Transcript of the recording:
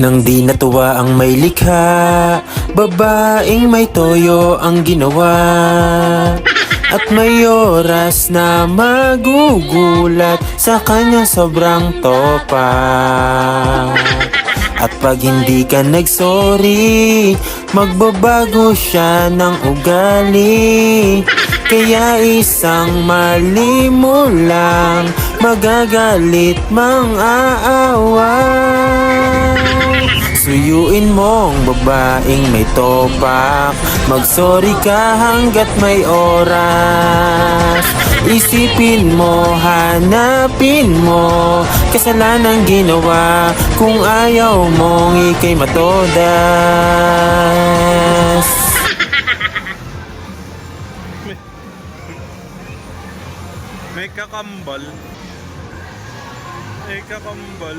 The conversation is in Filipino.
Nang di natuwa ang may likha, babaeng may toyo ang ginawa. At may oras na magugulat sa kanya sobrang topa. At pag hindi ka nagsorry, magbabago siya ng ugali. Kaya isang mali mo lang, magagalit mang aawa. Suyuin mong babaeng may topak, magsorry ka hanggat may oras. Isipin mo, hanapin mo, kasalanang ginawa kung ayaw mong ika'y matodas. May kakambal. May kakambal.